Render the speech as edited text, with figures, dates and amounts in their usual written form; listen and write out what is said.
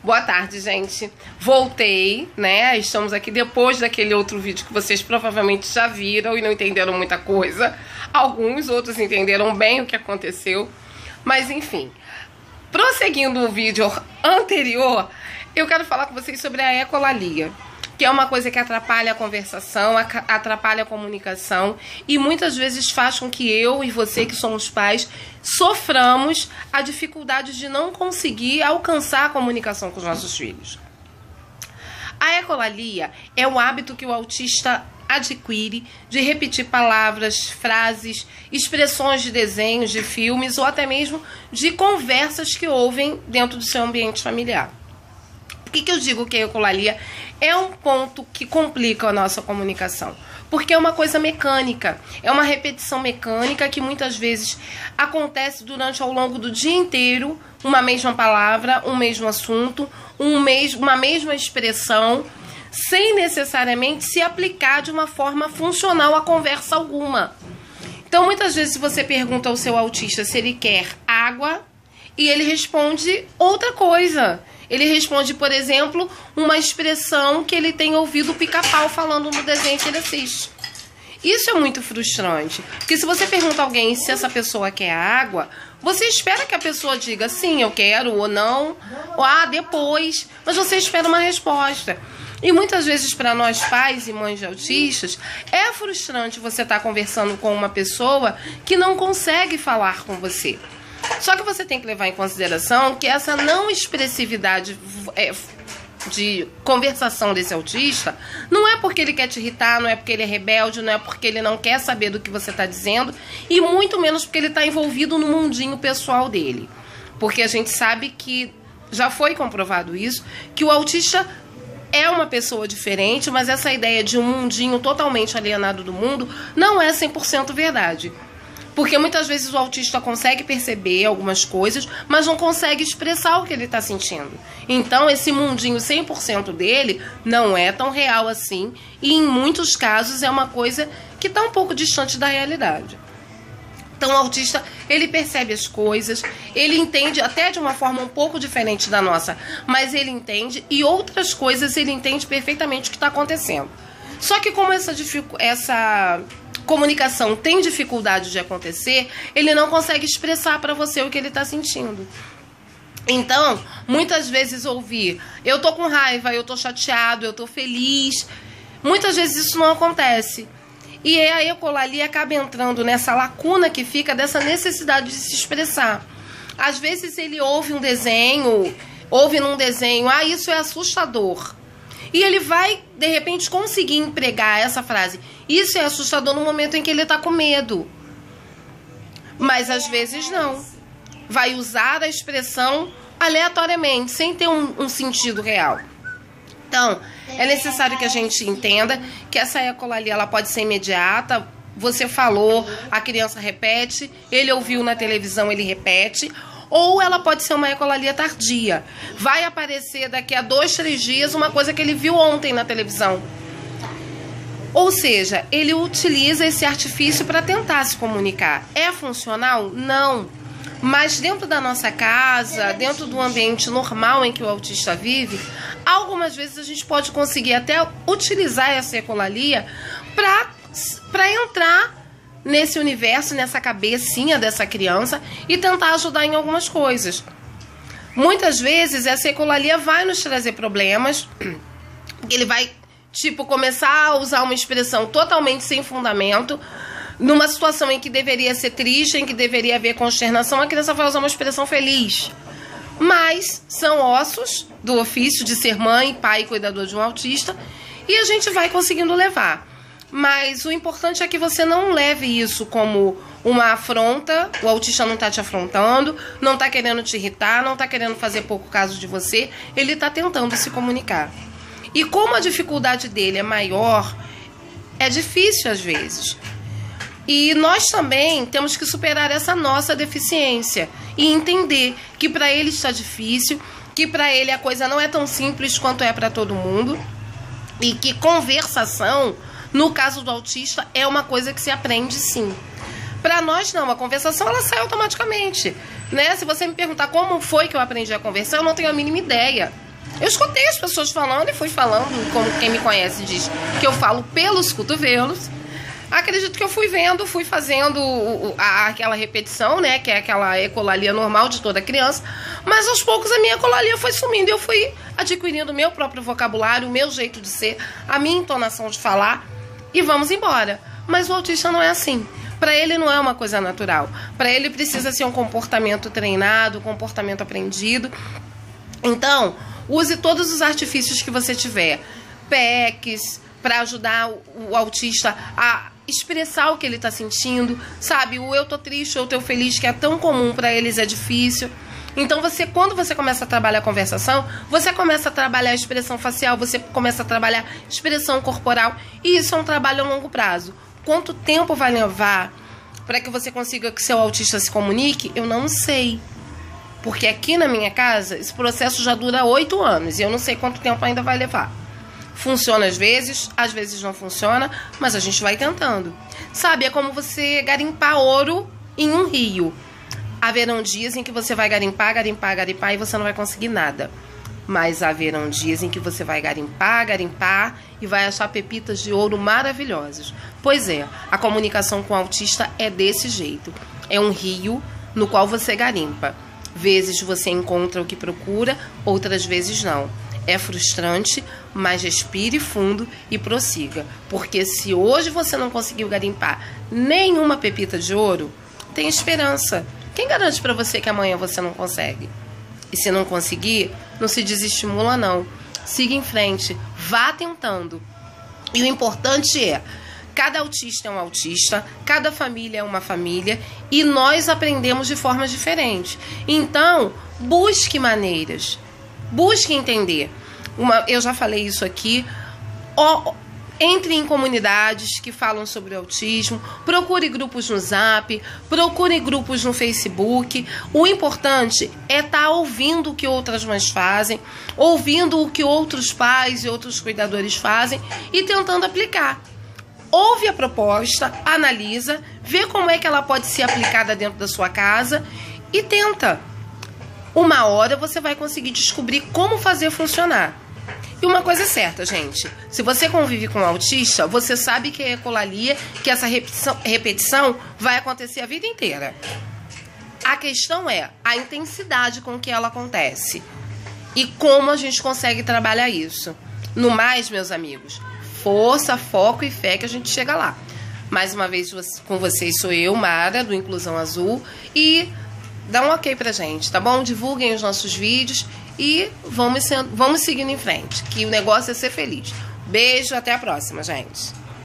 Boa tarde, gente. Voltei, né? Estamos aqui depois daquele outro vídeo que vocês provavelmente já viram e não entenderam muita coisa. Alguns, outros entenderam bem o que aconteceu. Mas, enfim. Prosseguindo o vídeo anterior, eu quero falar com vocês sobre a ecolalia, que é uma coisa que atrapalha a conversação, atrapalha a comunicação e muitas vezes faz com que eu e você, que somos pais, soframos a dificuldade de não conseguir alcançar a comunicação com os nossos filhos. A ecolalia é o hábito que o autista adquire de repetir palavras, frases, expressões de desenhos, de filmes ou até mesmo de conversas que ouvem dentro do seu ambiente familiar. Por que eu digo que a ecolalia é um ponto que complica a nossa comunicação? Porque é uma coisa mecânica, é uma repetição mecânica que muitas vezes acontece durante ao longo do dia inteiro, uma mesma palavra, um mesmo assunto, uma mesma expressão, sem necessariamente se aplicar de uma forma funcional a conversa alguma. Então, muitas vezes, se você pergunta ao seu autista se ele quer água, e ele responde outra coisa. Ele responde, por exemplo, uma expressão que ele tem ouvido o Pica-Pau falando no desenho que ele assiste. Isso é muito frustrante, porque se você pergunta a alguém se essa pessoa quer água, você espera que a pessoa diga sim, eu quero, ou não, ou depois, mas você espera uma resposta. E muitas vezes para nós pais e mães de autistas, é frustrante você estar conversando com uma pessoa que não consegue falar com você. Só que você tem que levar em consideração que essa não expressividade de conversação desse autista não é porque ele quer te irritar, não é porque ele é rebelde, não é porque ele não quer saber do que você está dizendo e muito menos porque ele está envolvido no mundinho pessoal dele. Porque a gente sabe que, já foi comprovado isso, que o autista é uma pessoa diferente, mas essa ideia de um mundinho totalmente alienado do mundo não é 100% verdade. Porque muitas vezes o autista consegue perceber algumas coisas, mas não consegue expressar o que ele está sentindo. Então, esse mundinho 100% dele não é tão real assim. E, em muitos casos, é uma coisa que está um pouco distante da realidade. Então, o autista, ele percebe as coisas, ele entende até de uma forma um pouco diferente da nossa, mas ele entende, e outras coisas ele entende perfeitamente o que está acontecendo. Só que como essa comunicação tem dificuldade de acontecer, ele não consegue expressar para você o que ele está sentindo. Então, muitas vezes ouvir, eu tô com raiva, eu tô chateado, eu tô feliz, muitas vezes isso não acontece. E a ecolalia acaba entrando nessa lacuna que fica dessa necessidade de se expressar. Às vezes ele ouve num desenho, isso é assustador. E ele vai, de repente, conseguir empregar essa frase. Isso é assustador no momento em que ele está com medo. Mas, às vezes, não. Vai usar a expressão aleatoriamente, sem ter um sentido real. Então, é necessário que a gente entenda que essa ecolalia ela pode ser imediata. Você falou, a criança repete, ele ouviu na televisão, ele repete. Ou ela pode ser uma ecolalia tardia. Vai aparecer daqui a 2, 3 dias uma coisa que ele viu ontem na televisão. Ou seja, ele utiliza esse artifício para tentar se comunicar. É funcional? Não. Mas dentro da nossa casa, dentro do ambiente normal em que o autista vive, algumas vezes a gente pode conseguir até utilizar essa ecolalia para entrar nesse universo, nessa cabecinha dessa criança e tentar ajudar em algumas coisas. Muitas vezes essa ecolalia vai nos trazer problemas, porque ele vai, começar a usar uma expressão totalmente sem fundamento, numa situação em que deveria ser triste, em que deveria haver consternação, a criança vai usar uma expressão feliz. Mas são ossos do ofício de ser mãe, pai e cuidador de um autista, e a gente vai conseguindo levar. Mas o importante é que você não leve isso como uma afronta. O autista não está te afrontando, não está querendo te irritar, não está querendo fazer pouco caso de você. Ele está tentando se comunicar. E como a dificuldade dele é maior, é difícil às vezes. E nós também temos que superar essa nossa deficiência e entender que para ele está difícil, que para ele a coisa não é tão simples quanto é para todo mundo e que conversação, no caso do autista, é uma coisa que se aprende sim. Para nós não, a conversação ela sai automaticamente, né? Se você me perguntar como foi que eu aprendi a conversar, eu não tenho a mínima ideia. Eu escutei as pessoas falando e fui falando, como quem me conhece diz, que eu falo pelos cotovelos. Acredito que eu fui vendo, fui fazendo aquela repetição, né? Que é aquela ecolalia normal de toda criança. Mas aos poucos a minha ecolalia foi sumindo. Eu fui adquirindo o meu próprio vocabulário, o meu jeito de ser, a minha entonação de falar. E vamos embora. Mas o autista não é assim. Para ele não é uma coisa natural. Para ele precisa ser um comportamento treinado, um comportamento aprendido. Então, use todos os artifícios que você tiver. PECs, para ajudar o autista a expressar o que ele está sentindo, sabe? O eu tô triste, eu tô feliz, que é tão comum para eles, é difícil. Então, quando você começa a trabalhar a conversação, você começa a trabalhar a expressão facial, você começa a trabalhar a expressão corporal, e isso é um trabalho a longo prazo. Quanto tempo vai levar para que você consiga que seu autista se comunique? Eu não sei. Porque aqui na minha casa, esse processo já dura 8 anos, e eu não sei quanto tempo ainda vai levar. Funciona às vezes não funciona, mas a gente vai tentando. Sabe, é como você garimpar ouro em um rio. Haverão dias em que você vai garimpar e você não vai conseguir nada. Mas haverão dias em que você vai garimpar e vai achar pepitas de ouro maravilhosas. Pois é, a comunicação com o autista é desse jeito. É um rio no qual você garimpa. Vezes você encontra o que procura, outras vezes não. É frustrante, mas respire fundo e prossiga. Porque se hoje você não conseguiu garimpar nenhuma pepita de ouro, tem esperança. Quem garante para você que amanhã você não consegue? E se não conseguir, não se desestimula não. Siga em frente, vá tentando. E o importante é, cada autista é um autista, cada família é uma família, e nós aprendemos de formas diferentes. Então, busque maneiras. Busque entender. Eu já falei isso aqui. Entre em comunidades que falam sobre o autismo. Procure grupos no Zap. Procure grupos no Facebook. O importante é estar ouvindo o que outras mães fazem, ouvindo o que outros pais e outros cuidadores fazem e tentando aplicar. Ouve a proposta, analisa, vê como é que ela pode ser aplicada dentro da sua casa e tenta. Uma hora você vai conseguir descobrir como fazer funcionar. E uma coisa é certa, gente. Se você convive com um autista, você sabe que é ecolalia, que essa repetição vai acontecer a vida inteira. A questão é a intensidade com que ela acontece. E como a gente consegue trabalhar isso. No mais, meus amigos, força, foco e fé que a gente chega lá. Mais uma vez com vocês sou eu, Mara, do Inclusão Azul. E dá um ok pra gente, tá bom? Divulguem os nossos vídeos e vamos seguindo em frente, que o negócio é ser feliz. Beijo, até a próxima, gente.